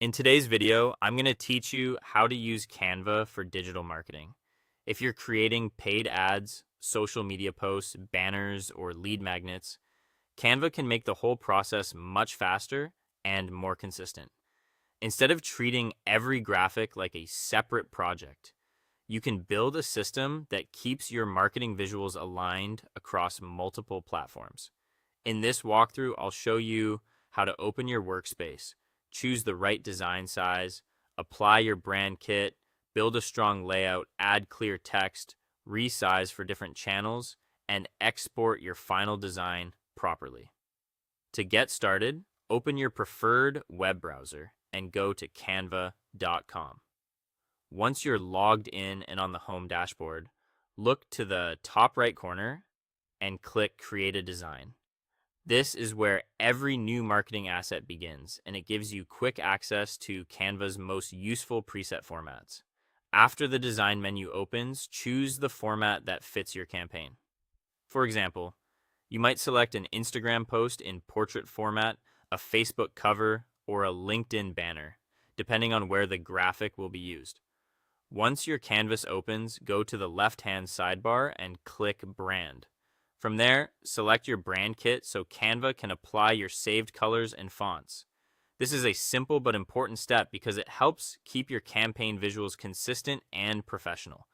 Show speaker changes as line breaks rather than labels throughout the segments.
In today's video, I'm going to teach you how to use Canva for digital marketing. If you're creating paid ads, social media posts, banners, or lead magnets, Canva can make the whole process much faster and more consistent. Instead of treating every graphic like a separate project, you can build a system that keeps your marketing visuals aligned across multiple platforms. In this walkthrough, I'll show you how to open your workspace, choose the right design size, apply your brand kit, build a strong layout, add clear text, resize for different channels, and export your final design properly. To get started, open your preferred web browser and go to canva.com. Once you're logged in and on the home dashboard, look to the top right corner and click Create a Design. This is where every new marketing asset begins, and it gives you quick access to Canva's most useful preset formats. After the design menu opens, choose the format that fits your campaign. For example, you might select an Instagram post in portrait format, a Facebook cover, or a LinkedIn banner, depending on where the graphic will be used. Once your canvas opens, go to the left-hand sidebar and click Brand. From there, select your brand kit so Canva can apply your saved colors and fonts. This is a simple but important step because it helps keep your campaign visuals consistent and professional.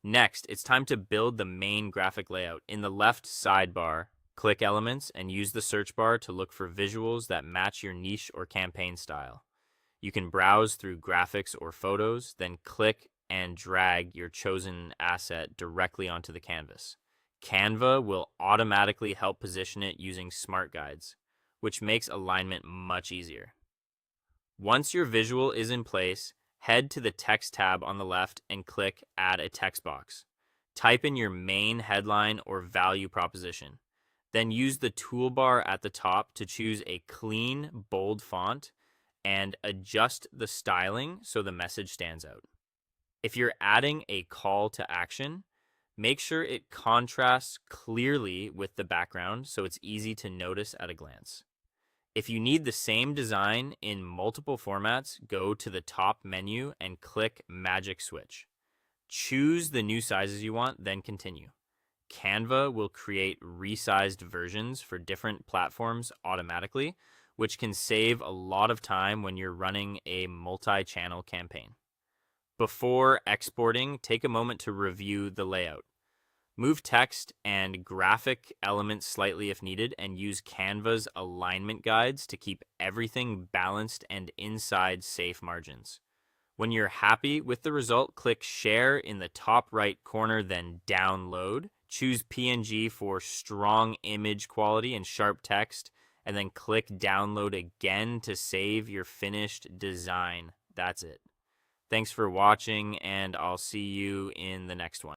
Next, it's time to build the main graphic layout. In the left sidebar, click Elements and use the search bar to look for visuals that match your niche or campaign style. You can browse through graphics or photos, then click and drag your chosen asset directly onto the canvas. Canva will automatically help position it using smart guides, which makes alignment much easier. Once your visual is in place, head to the Text tab on the left and click Add a text box. Type in your main headline or value proposition. Then use the toolbar at the top to choose a clean, bold font and adjust the styling so the message stands out. If you're adding a call to action, make sure it contrasts clearly with the background so it's easy to notice at a glance. If you need the same design in multiple formats, go to the top menu and click Magic Switch. Choose the new sizes you want, then continue. Canva will create resized versions for different platforms automatically, which can save a lot of time when you're running a multi-channel campaign. Before exporting, take a moment to review the layout. Move text and graphic elements slightly if needed, and use Canva's alignment guides to keep everything balanced and inside safe margins. When you're happy with the result, click Share in the top right corner, then Download. Choose PNG for strong image quality and sharp text, and then click Download again to save your finished design. That's it. Thanks for watching, and I'll see you in the next one.